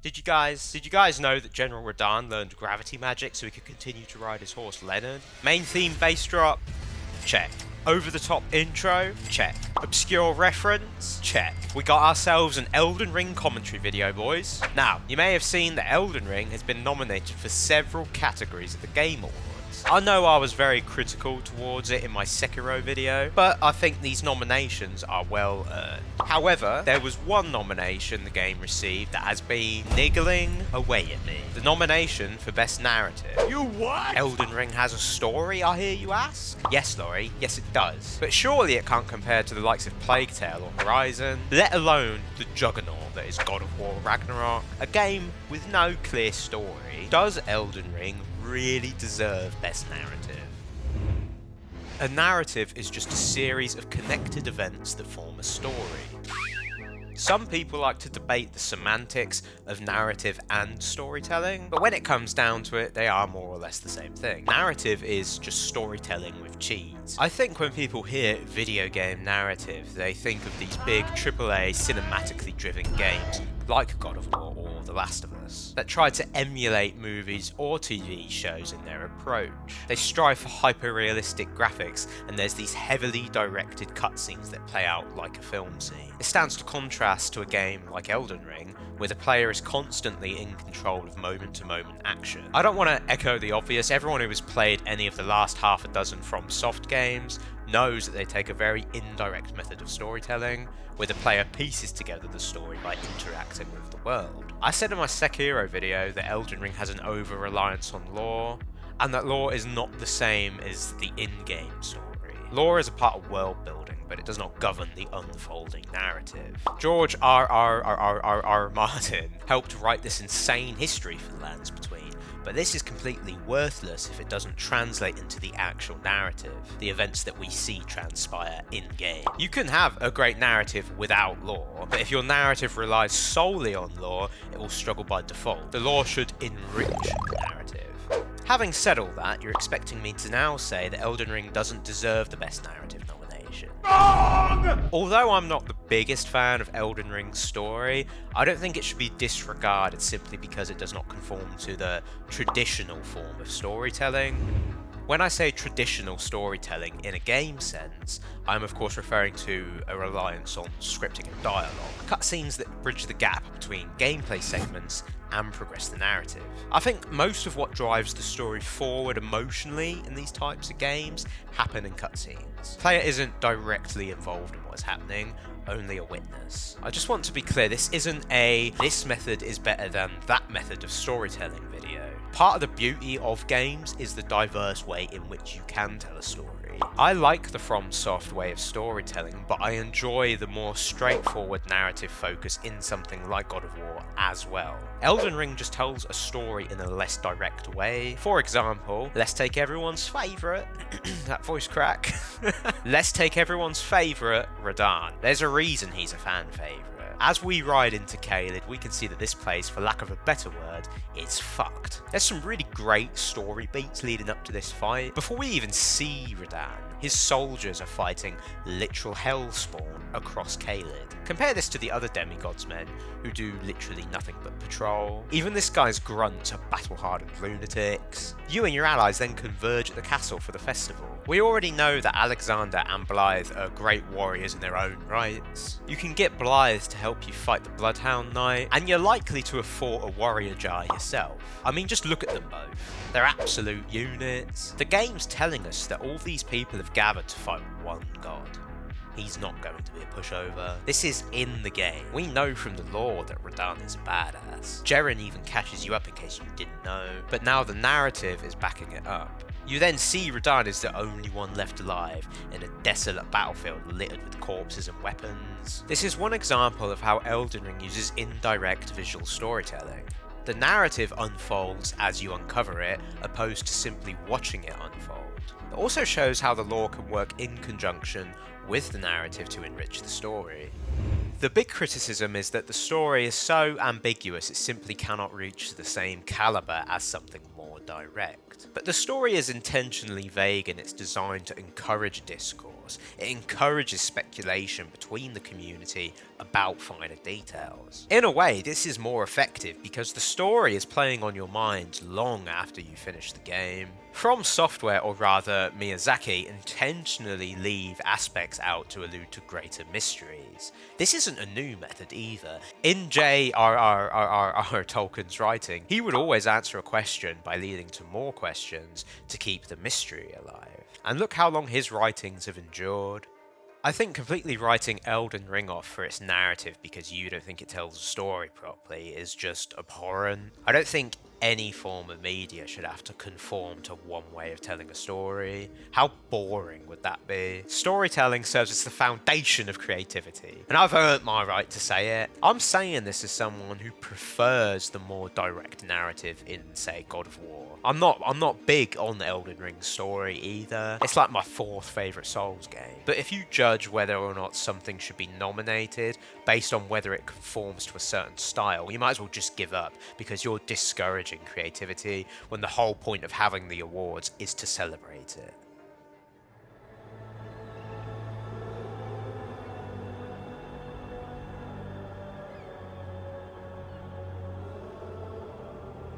Did you guys know that General Radahn learned gravity magic so he could continue to ride his horse Leonard? Main theme bass drop? Check. Over the top intro? Check. Obscure reference? Check. We got ourselves an Elden Ring commentary video, boys. Now, you may have seen that Elden Ring has been nominated for several categories at the Game Awards. I know I was very critical towards it in my Sekiro video, but I think these nominations are well earned. However, there was one nomination the game received that has been niggling away at me. The nomination for Best Narrative. You what? Elden Ring has a story, I hear you ask? Yes, Laurie, yes it does. But surely it can't compare to the likes of Plague Tale or Horizon, let alone the juggernaut that is God of War Ragnarok. A game with no clear story. Does Elden Ring really deserve Best Narrative? A narrative is just a series of connected events that form a story. Some people like to debate the semantics of narrative and storytelling, but when it comes down to it, they are more or less the same thing. Narrative is just storytelling with cheese. I think when people hear video game narrative, they think of these big AAA cinematically driven games like God of War or The Last of Us, that try to emulate movies or TV shows in their approach. They strive for hyper-realistic graphics, and there's these heavily directed cutscenes that play out like a film scene. It stands to contrast to a game like Elden Ring, where the player is constantly in control of moment-to-moment action. I don't want to echo the obvious. Everyone who has played any of the last half a dozen FromSoft games knows that they take a very indirect method of storytelling, where the player pieces together the story by interacting with the world. I said in my Sekiro video that Elden Ring has an over-reliance on lore, and that lore is not the same as the in-game story. Lore is a part of world building, but it does not govern the unfolding narrative. George R. Martin helped write this insane history for the Lands Between, but this is completely worthless if it doesn't translate into the actual narrative, the events that we see transpire in-game. You can have a great narrative without lore, but if your narrative relies solely on lore, it will struggle by default. The lore should enrich the narrative. Having said all that, you're expecting me to now say that Elden Ring doesn't deserve the Best Narrative nomination. Wrong! Although I'm not the biggest fan of Elden Ring's story, I don't think it should be disregarded simply because it does not conform to the traditional form of storytelling. When I say traditional storytelling in a game sense, I'm of course referring to a reliance on scripting and dialogue, cutscenes that bridge the gap between gameplay segments and progress the narrative. I think most of what drives the story forward emotionally in these types of games happen in cutscenes. Player isn't directly involved in what's happening, only a witness. I just want to be clear, this isn't a "this method is better than that method of storytelling" video. Part of the beauty of games is the diverse way in which you can tell a story. I like the FromSoft way of storytelling, but I enjoy the more straightforward narrative focus in something like God of War as well. Elden Ring just tells a story in a less direct way. For example, let's take everyone's favourite, that voice crack, let's take everyone's favourite, Radahn. There's a reason he's a fan favourite. As we ride into Caelid, we can see that this place, for lack of a better word, is fucked. There's some really great story beats leading up to this fight. Before we even see Radahn, his soldiers are fighting literal hellspawn across Caelid. Compare this to the other demigods men, who do literally nothing but patrol. Even this guy's grunts are battle-hardened lunatics. You and your allies then converge at the castle for the festival. We already know that Alexander and Blythe are great warriors in their own rights. You can get Blythe to help you fight the Bloodhound Knight, and you're likely to have fought a warrior jar yourself. I mean, just look at them both. They're absolute units. The game's telling us that all these people have gathered to fight one god. He's not going to be a pushover. This is in the game. We know from the lore that Radahn is a badass. Jeren even catches you up in case you didn't know, but now the narrative is backing it up. You then see Radahn is the only one left alive in a desolate battlefield littered with corpses and weapons. This is one example of how Elden Ring uses indirect visual storytelling. The narrative unfolds as you uncover it, opposed to simply watching it unfold. It also shows how the lore can work in conjunction with the narrative to enrich the story. The big criticism is that the story is so ambiguous it simply cannot reach the same caliber as something more direct. But the story is intentionally vague in its design to encourage discourse. details. It encourages speculation between the community about finer details. In a way, this is more effective because the story is playing on your mind long after you finish the game. From Software, or rather Miyazaki, intentionally leave aspects out to allude to greater mysteries. This isn't a new method either. In J.R.R.R.R. Tolkien's writing, he would always answer a question by leading to more questions to keep the mystery alive. And look how long his writings have endured. I think completely writing Elden Ring off for its narrative because you don't think it tells a story properly is just abhorrent. I don't think any form of media should have to conform to one way of telling a story. How boring would that be? Storytelling serves as the foundation of creativity, and I've earned my right to say it. I'm saying this as someone who prefers the more direct narrative in, say, God of War. I'm not big on the Elden Ring story either. It's like my fourth favourite Souls game. But if you judge whether or not something should be nominated based on whether it conforms to a certain style, you might as well just give up, because you're discouraging creativity when the whole point of having the awards is to celebrate it.